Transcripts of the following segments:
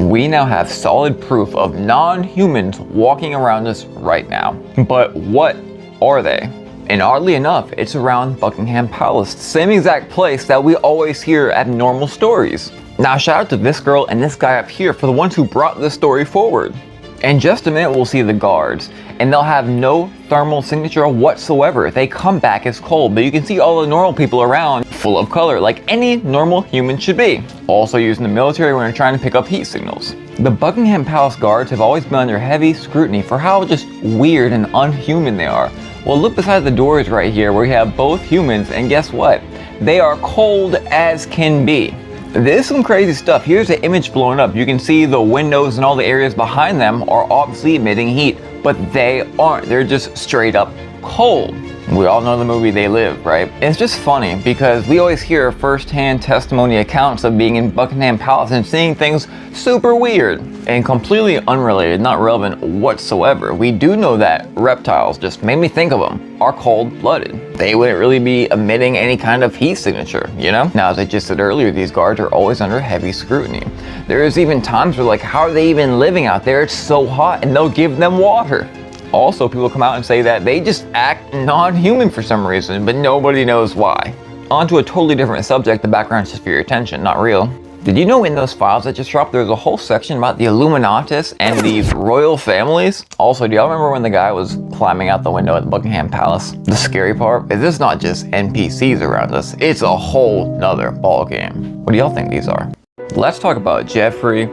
We now have solid proof of non-humans walking around us right now. But what are they? And oddly enough, it's around Buckingham Palace, the same exact place that we always hear abnormal stories. Now shout out to this girl and this guy up here for the ones who brought this story forward. In just a minute we'll see the guards, and they'll have no thermal signature whatsoever. They come back as cold, but you can see all the normal people around full of color, like any normal human should be. Also used in the military when they're trying to pick up heat signals. The Buckingham Palace guards have always been under heavy scrutiny for how just weird and unhuman they are. Well, look beside the doors right here where we have both humans, and guess what? They are cold as can be. There's some crazy stuff. Here's an image blowing up. You can see the windows and all the areas behind them are obviously emitting heat, but they aren't. They're just straight up cold. We all know the movie They Live, right? It's just funny because we always hear first-hand testimony accounts of being in Buckingham Palace and seeing things super weird and completely unrelated, not relevant whatsoever. We do know that reptiles, just made me think of them, are cold-blooded. They wouldn't really be emitting any kind of heat signature, you know? Now, as I just said earlier, these guards are always under heavy scrutiny. There's even times where like, how are they even living out there? It's so hot, and they'll give them water. Also, people come out and say that they just act non-human for some reason, but nobody knows why. On to a totally different subject, the background's just for your attention, not real. Did you know in those files that just dropped, there's a whole section about the Illuminatis and these royal families? Also, do y'all remember when the guy was climbing out the window at the Buckingham Palace? The scary part is it's not just NPCs around us, it's a whole nother ballgame. What do y'all think these are? Let's talk about Jeffrey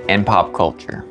and pop culture.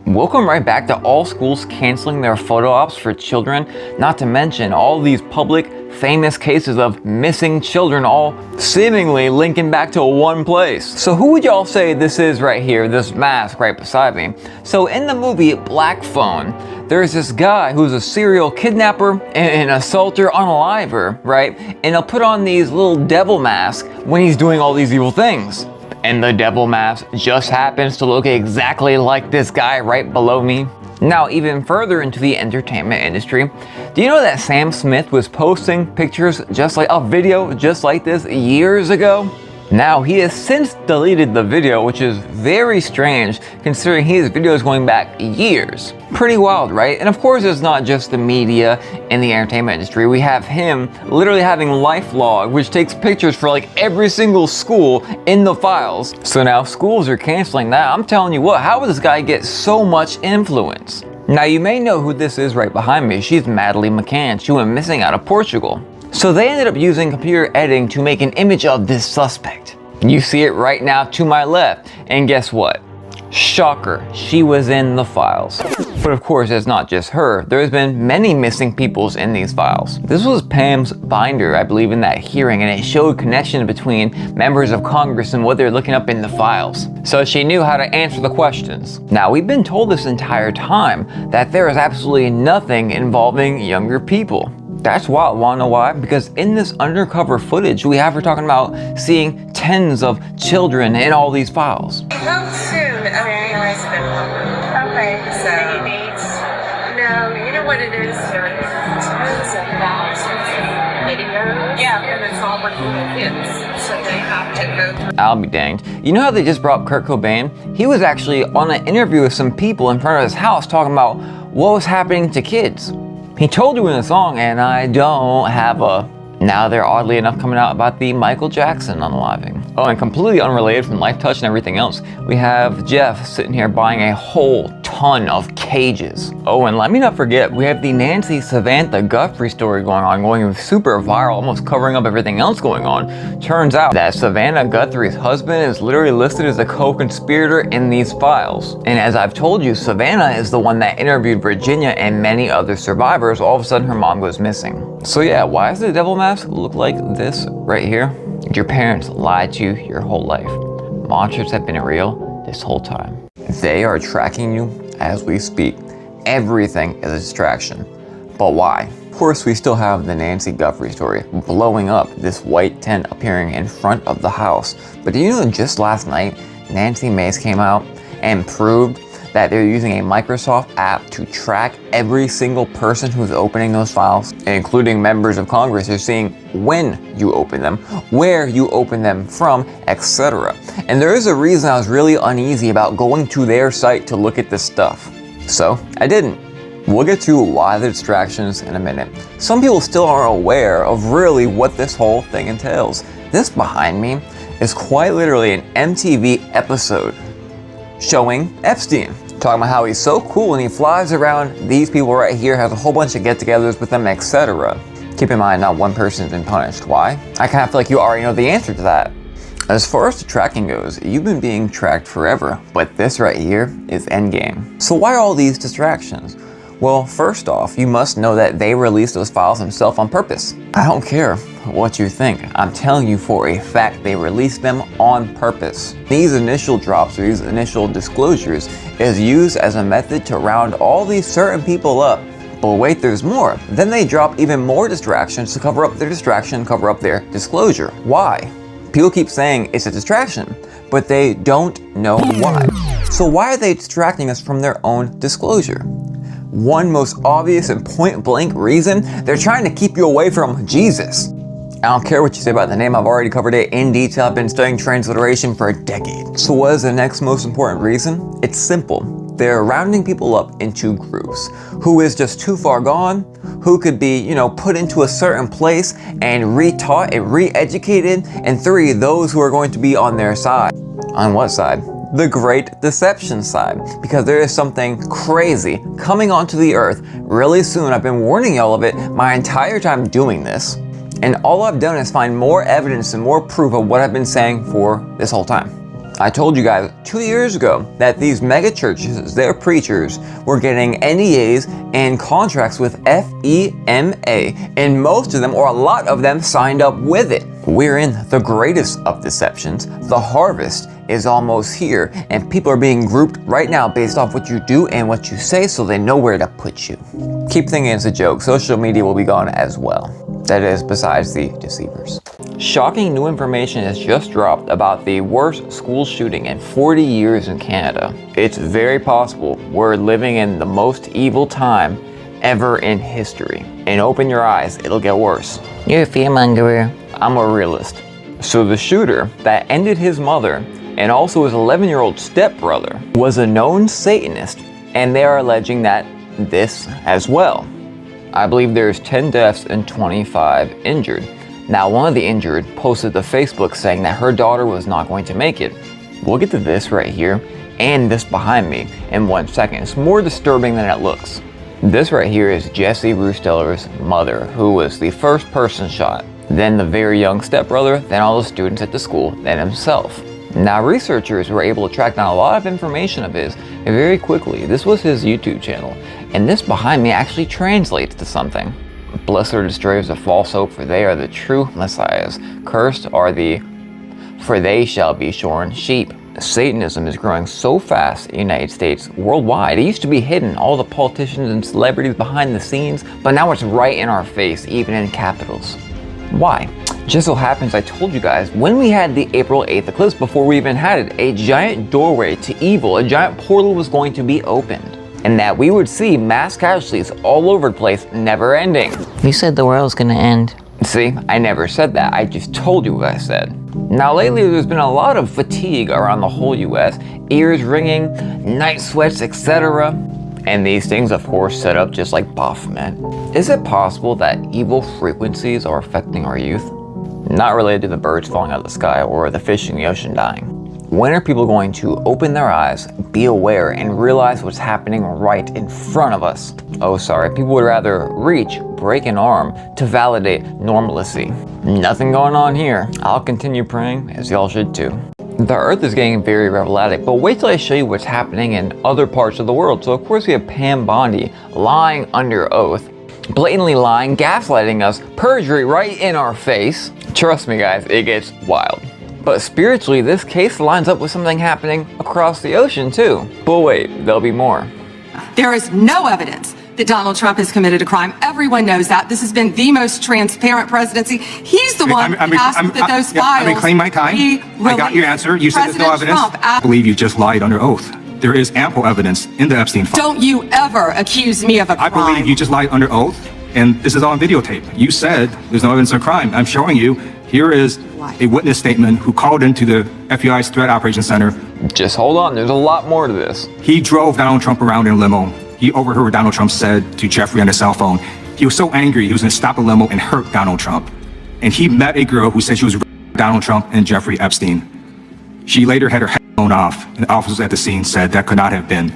We'll come right back to all schools canceling their photo ops for children, not to mention all these public, famous cases of missing children, all seemingly linking back to one place. So who would y'all say this is right here, this mask right beside me? So in the movie Black Phone, there's this guy who's a serial kidnapper and an assaulter unaliver, right? And he'll put on these little devil masks when he's doing all these evil things. And the devil mask just happens to look exactly like this guy right below me. Now, even further into the entertainment industry, do you know that Sam Smith was posting pictures just like a video just like this years ago? Now, he has since deleted the video, which is very strange considering his videos going back years. Pretty wild, right? And of course, it's not just the media and the entertainment industry. We have him literally having LifeLog, which takes pictures for like every single school in the files. So now schools are canceling that. I'm telling you what, how would this guy get so much influence? Now, you may know who this is right behind me. She's Madeleine McCann. She went missing out of Portugal. So they ended up using computer editing to make an image of this suspect. You see it right now to my left. And guess what? Shocker, she was in the files. But of course, it's not just her. There's been many missing peoples in these files. This was Pam's binder, I believe, in that hearing, and it showed connection between members of Congress and what they're looking up in the files. So she knew how to answer the questions. Now, we've been told this entire time that there is absolutely nothing involving younger people. That's wild. Wanna know why? Because in this undercover footage, we have her talking about seeing tens of children in all these files. How soon? Okay, okay. So, any dates? No, you know what it is? There are tons of thousands of videos. Yeah, and it's all working with kids. So they have to go through. I'll be danged. You know how they just brought up Kurt Cobain? He was actually on an interview with some people in front of his house talking about what was happening to kids. He told you in the song, and I don't have a... Now they're oddly enough coming out about the Michael Jackson unaliving. Oh, and completely unrelated from Life Touch and everything else, we have Jeff sitting here buying a whole ton of cages. Oh, and let me not forget, we have the Nancy Samantha Guthrie story going super viral, almost covering up everything else going on. Turns out that Savannah Guthrie's husband is literally listed as a co-conspirator in these files. And as I've told you, Savannah is the one that interviewed Virginia and many other survivors. All of a sudden her mom goes missing. So yeah, why does the devil mask look like this right here? Your parents lied to you your whole life. Monsters have been real this whole time. They are tracking you as we speak. Everything is a distraction. But why? Of course, we still have the Nancy Guthrie story, blowing up this white tent appearing in front of the house. But do you know just last night, Nancy Mace came out and proved that they're using a Microsoft app to track every single person who's opening those files, including members of Congress. They're seeing when you open them, where you open them from, etc. And there is a reason I was really uneasy about going to their site to look at this stuff. So I didn't. We'll get to why the distractions in a minute. Some people still aren't aware of really what this whole thing entails. This behind me is quite literally an MTV episode showing Epstein, talking about how he's so cool and he flies around these people right here, has a whole bunch of get-togethers with them, etc. Keep in mind, not one person's been punished. Why? I kind of feel like you already know the answer to that. As far as the tracking goes, you've been being tracked forever, but this right here is endgame. So why all these distractions? Well, first off, you must know that they released those files themselves on purpose. I don't care what you think. I'm telling you for a fact they released them on purpose. These initial drops or these initial disclosures is used as a method to round all these certain people up. But wait, there's more. Then they drop even more distractions to cover up their distraction, cover up their disclosure. Why? People keep saying it's a distraction, but they don't know why. So why are they distracting us from their own disclosure? One most obvious and point blank reason, they're trying to keep you away from Jesus. I don't care what you say about the name, I've already covered it in detail. I've been studying transliteration for a decade. So what is the next most important reason? It's simple. They're rounding people up into groups. Who is just too far gone, who could be, put into a certain place and re-taught and re-educated, and 3, those who are going to be on their side. On what side? The great deception side, because there is something crazy coming onto the earth really soon. I've been warning y'all of it my entire time doing this, and all I've done is find more evidence and more proof of what I've been saying for this whole time. I told you guys 2 years ago that these mega churches, their preachers, were getting NDAs and contracts with FEMA, and most of them, or a lot of them, signed up with it. We're in the greatest of deceptions. The harvest is almost here, and people are being grouped right now based off what you do and what you say, so they know where to put you. Keep thinking it's a joke. Social media will be gone as well. That is, besides the deceivers. Shocking new information has just dropped about the worst school shooting in 40 years in Canada. It's very possible we're living in the most evil time ever in history. And open your eyes, it'll get worse. You're a fearmonger. I'm a realist. So the shooter that ended his mother and also his 11-year-old stepbrother was a known Satanist, and they are alleging that this as well. I believe there's 10 deaths and 25 injured. Now, one of the injured posted to Facebook saying that her daughter was not going to make it. We'll get to this right here and this behind me in 1 second. It's more disturbing than it looks. This right here is Jesse Rusteller's mother, who was the first person shot, then the very young stepbrother, then all the students at the school, then himself. Now, researchers were able to track down a lot of information of his very quickly. This was his YouTube channel, and this behind me actually translates to something. Blessed are the destroyers of false hope, for they are the true messiahs. Cursed are for they shall be shorn sheep. Satanism is growing so fast in the United States, worldwide. It used to be hidden, all the politicians and celebrities behind the scenes, but now it's right in our face, even in capitals. Why? Just so happens I told you guys, when we had the April 8th eclipse, before we even had it, a giant doorway to evil, a giant portal was going to be opened. And that we would see mass casualties all over the place, never ending. You said the world's gonna end. See, I never said that. I just told you what I said. Now lately there's been a lot of fatigue around the whole US, ears ringing, night sweats, etc. And these things of course set up just like Baphomet. Is it possible that evil frequencies are affecting our youth? Not related to the birds falling out of the sky or the fish in the ocean dying. When are people going to open their eyes, be aware, and realize what's happening right in front of us? Oh, sorry, people would rather reach, break an arm to validate normalcy. Nothing going on here. I'll continue praying, as y'all should too. The earth is getting very revellatic, but wait till I show you what's happening in other parts of the world. So of course we have Pam Bondi lying under oath, blatantly lying, gaslighting us, perjury right in our face. Trust me guys, it gets wild. But spiritually, this case lines up with something happening across the ocean too. But wait, there'll be more. There is no evidence that Donald Trump has committed a crime. Everyone knows that. This has been the most transparent presidency. He's the one who asked that those files I claim my time. I got your answer. You said there's no evidence. I believe you just lied under oath. there is ample evidence in the Epstein file. Don't you ever accuse me of a I crime. believe you just lied under oath, and this is on videotape. You said there's no evidence of crime. I'm showing you. Here is a witness statement who called into the FBI's Threat Operations Center. Just hold on, there's a lot more to this. He drove Donald Trump around in a limo. He overheard what Donald Trump said to Jeffrey on his cell phone. He was so angry, he was going to stop the limo and hurt Donald Trump. And he met a girl who said she was Donald Trump and Jeffrey Epstein. She later had her head blown off, and the officers at the scene said that could not have been.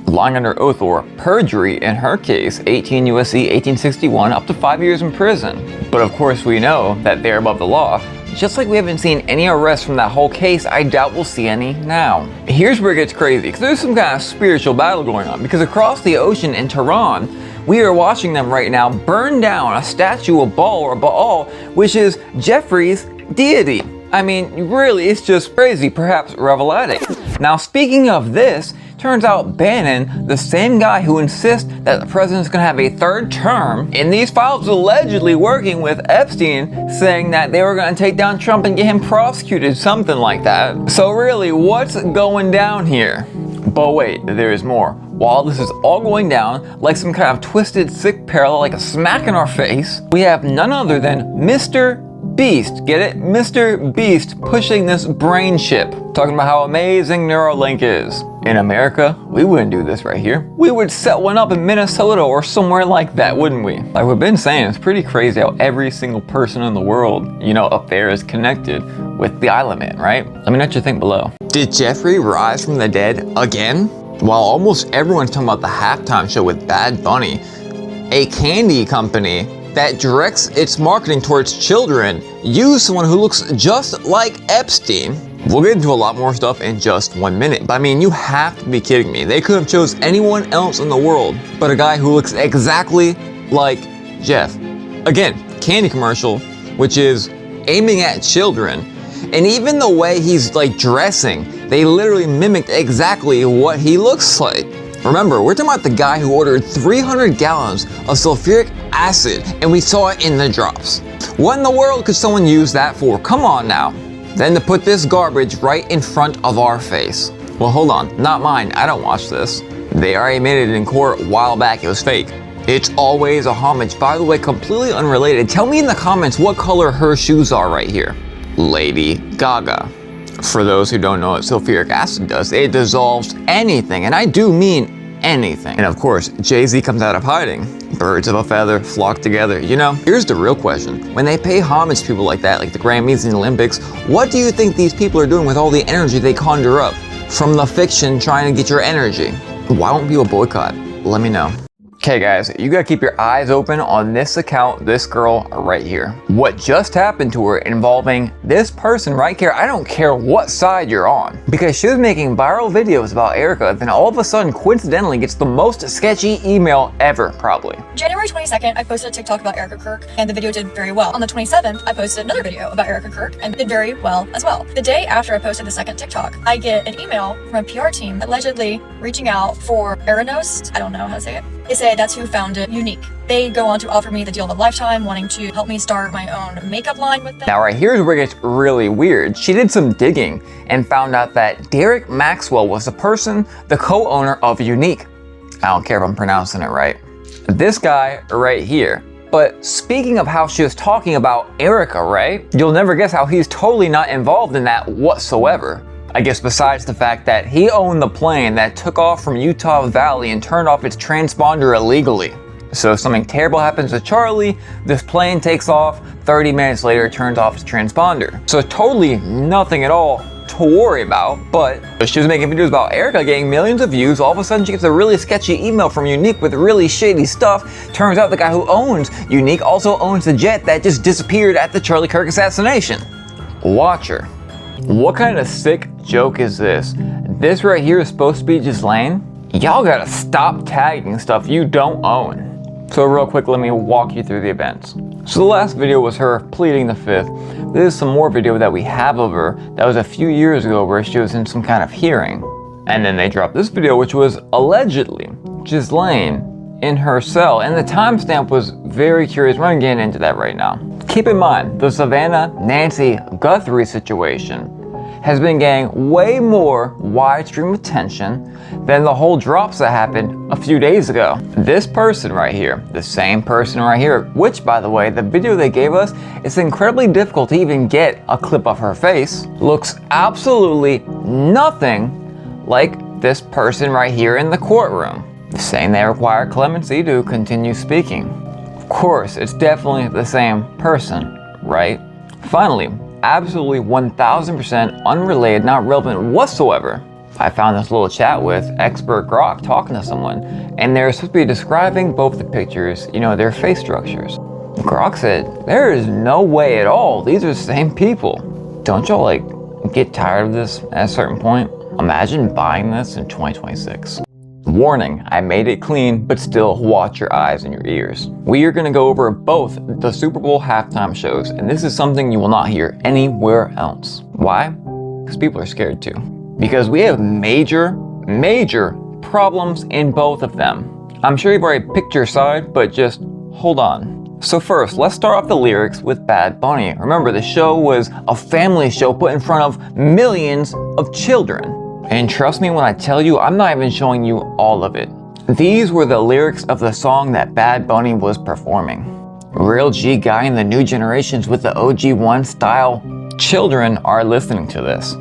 Lying under oath or perjury in her case, 18 U.S.C. 1861, up to 5 years in prison. But of course we know that they're above the law. Just like we haven't seen any arrests from that whole case, I doubt we'll see any now. Here's where it gets crazy, because there's some kind of spiritual battle going on, because across the ocean in Tehran, we are watching them right now burn down a statue of Baal or Baal, which is Jeffrey's deity. I mean, really, it's just crazy, perhaps revelating. Now, speaking of this, turns out Bannon, the same guy who insists that the president's gonna have a third term, in these files allegedly working with Epstein, saying that they were gonna take down Trump and get him prosecuted, something like that. So really, what's going down here? But wait, there is more. While this is all going down, like some kind of twisted, sick parallel, like a smack in our face, we have none other than Mr. Beast, get it? Mr. Beast pushing this brain chip, talking about how amazing Neuralink is. In America, we wouldn't do this right here. We would set one up in Minnesota or somewhere like that, wouldn't we? Like we've been saying, it's pretty crazy how every single person in the world, up there is connected with the Island Man, right? Let me know what you think below. Did Jeffrey rise from the dead again? While almost everyone's talking about the halftime show with Bad Bunny, a candy company that directs its marketing towards children use someone who looks just like Epstein. We'll get into a lot more stuff in just 1 minute, but I mean, you have to be kidding me. They could have chose anyone else in the world, but a guy who looks exactly like Jeff. Again, candy commercial, which is aiming at children, and even the way he's like dressing, they literally mimicked exactly what he looks like. Remember, we're talking about the guy who ordered 300 gallons of sulfuric acid and we saw it in the drops. What in the world could someone use that for? Come on now. Then to put this garbage right in front of our face. Well, hold on, not mine, I don't watch this. They already admitted in court a while back it was fake. It's always a homage. By the way, completely unrelated, tell me in the comments what color her shoes are right here. Lady Gaga. For those who don't know what sulfuric acid does, it dissolves anything, and I do mean anything. And of course, Jay-Z comes out of hiding. Birds of a feather flock together, Here's the real question. When they pay homage to people like that, like the Grammys and the Olympics, what do you think these people are doing with all the energy they conjure up from the fiction trying to get your energy? Why won't people boycott? Let me know. Okay guys, you gotta keep your eyes open on this account, this girl right here. What just happened to her involving this person right here, I don't care what side you're on. Because she was making viral videos about Erica, then all of a sudden coincidentally gets the most sketchy email ever, probably. January 22nd, I posted a TikTok about Erica Kirk, and the video did very well. On the 27th, I posted another video about Erica Kirk, and it did very well as well. The day after I posted the second TikTok, I get an email from a PR team allegedly reaching out for Eranos, I don't know how to say it. They say that's who founded Unique. They go on to offer me the deal of a lifetime, wanting to help me start my own makeup line with them. Now right here's where it gets really weird. She did some digging and found out that Derek Maxwell was the co-owner of Unique. I don't care if I'm pronouncing it right. This guy right here. But speaking of how she was talking about Erica, right? You'll never guess how he's totally not involved in that whatsoever. I guess besides the fact that he owned the plane that took off from Utah Valley and turned off its transponder illegally. So if something terrible happens to Charlie, this plane takes off, 30 minutes later it turns off its transponder. So totally nothing at all to worry about, but she was making videos about Erica getting millions of views. All of a sudden she gets a really sketchy email from Unique with really shady stuff. Turns out the guy who owns Unique also owns the jet that just disappeared at the Charlie Kirk assassination. Watch her. What kind of sick joke is this? This right here is supposed to be Ghislaine? Y'all gotta stop tagging stuff you don't own. So real quick, let me walk you through the events. So the last video was her pleading the fifth. This is some more video that we have of her that was a few years ago where she was in some kind of hearing. And then they dropped this video which was allegedly Ghislaine in her cell, and the timestamp was very curious. We're gonna get into that right now. Keep in mind, the Savannah Nancy Guthrie situation has been getting way more widestream attention than the whole drops that happened a few days ago. This person right here, the same person right here, which by the way, the video they gave us, it's incredibly difficult to even get a clip of her face, looks absolutely nothing like this person right here in the courtroom, saying they require clemency to continue speaking. Of course, it's definitely the same person, right? Finally, absolutely 1000% unrelated, not relevant whatsoever, I found this little chat with expert Grok talking to someone, and they're supposed to be describing both the pictures, their face structures. Grok said, there is no way at all, these are the same people. Don't y'all get tired of this at a certain point? Imagine buying this in 2026. Warning, I made it clean, but still watch your eyes and your ears. We are going to go over both the Super Bowl halftime shows, and this is something you will not hear anywhere else. Why? Because people are scared too. Because we have major problems in both of them. I'm sure you've already picked your side, but just hold on. So first, let's start off the lyrics with Bad Bunny. Remember, the show was a family show put in front of millions of children. And trust me when I tell you, I'm not even showing you all of it. These were the lyrics of the song that Bad Bunny was performing. Real G guy in the new generations with the OG1 style children are listening to this.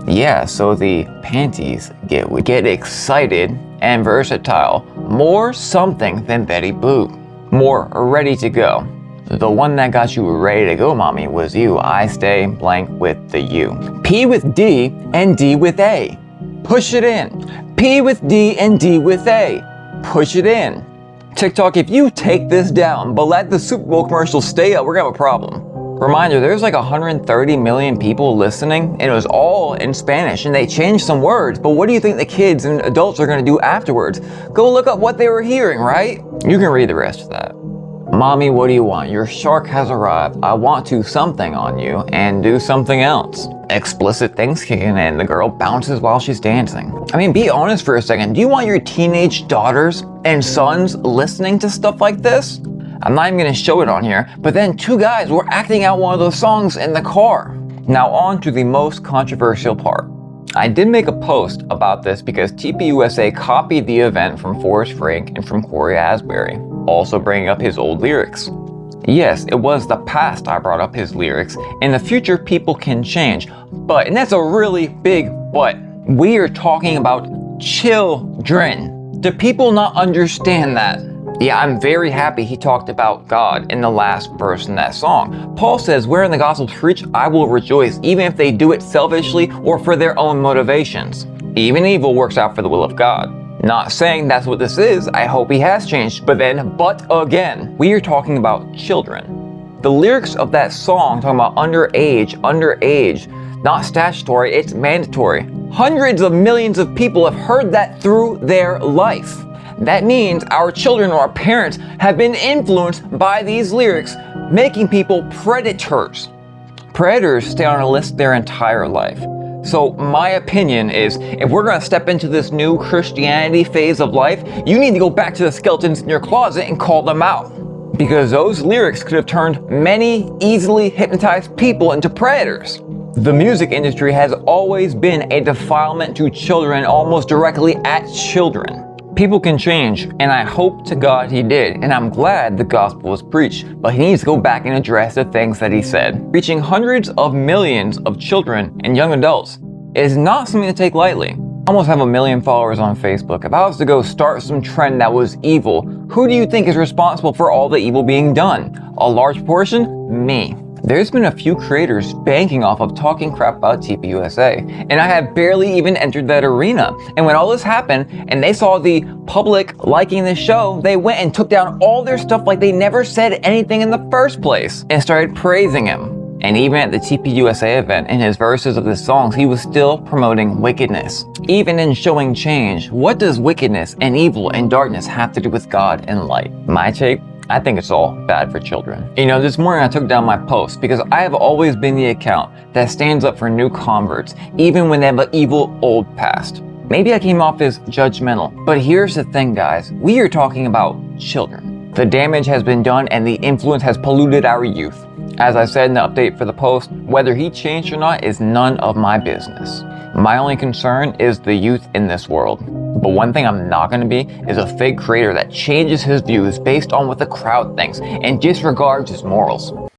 Yeah, so the panties get excited and versatile. More something than Betty Boop. More ready to go. The one that got you ready to go, mommy, was you. I stay blank with the U. P with D and D with A. Push it in. P with D and D with A. Push it in. TikTok, if you take this down, but let the Super Bowl commercial stay up, we're gonna have a problem. Reminder, there's 130 million people listening, and it was all in Spanish, and they changed some words, but what do you think the kids and adults are gonna do afterwards? Go look up what they were hearing, right? You can read the rest of that. Mommy, what do you want? Your shark has arrived. I want to something on you and do something else. Explicit things kicking in. The girl bounces while she's dancing. I mean, be honest for a second. Do you want your teenage daughters and sons listening to stuff like this? I'm not even gonna show it on here, but then two guys were acting out one of those songs in the car. Now on to the most controversial part. I did make a post about this because TPUSA copied the event from Forrest Frank and from Corey Asbury, also bringing up his old lyrics. Yes, it was the past I brought up his lyrics. In the future, people can change. But, and that's a really big but, we are talking about children. Do people not understand that? Yeah, I'm very happy he talked about God in the last verse in that song. Paul says, where in the gospel preach, I will rejoice, even if they do it selfishly or for their own motivations. Even evil works out for the will of God. Not saying that's what this is, I hope he has changed, but again, we are talking about children. The lyrics of that song talking about underage, not statutory, it's mandatory. Hundreds of millions of people have heard that through their life. That means our children or our parents have been influenced by these lyrics, making people predators. Predators stay on a list their entire life. So my opinion is, if we're going to step into this new Christianity phase of life, you need to go back to the skeletons in your closet and call them out. Because those lyrics could have turned many easily hypnotized people into predators. The music industry has always been a defilement to children, almost directly at children. People can change, and I hope to God he did, and I'm glad the gospel was preached, but he needs to go back and address the things that he said. Reaching hundreds of millions of children and young adults is not something to take lightly. I almost have 1 million followers on Facebook. If I was to go start some trend that was evil, who do you think is responsible for all the evil being done? A large portion? Me. There's been a few creators banking off of talking crap about TPUSA, and I have barely even entered that arena. And when all this happened, and they saw the public liking the show, they went and took down all their stuff like they never said anything in the first place, and started praising him. And even at the TPUSA event, in his verses of the songs, he was still promoting wickedness. Even in showing change, what does wickedness and evil and darkness have to do with God and light? My take? I think it's all bad for children. This morning I took down my post because I have always been the account that stands up for new converts, even when they have an evil old past. Maybe I came off as judgmental, but here's the thing, guys. We are talking about children. The damage has been done and the influence has polluted our youth. As I said in the update for the post, whether he changed or not is none of my business. My only concern is the youth in this world. But one thing I'm not going to be is a fake creator that changes his views based on what the crowd thinks and disregards his morals.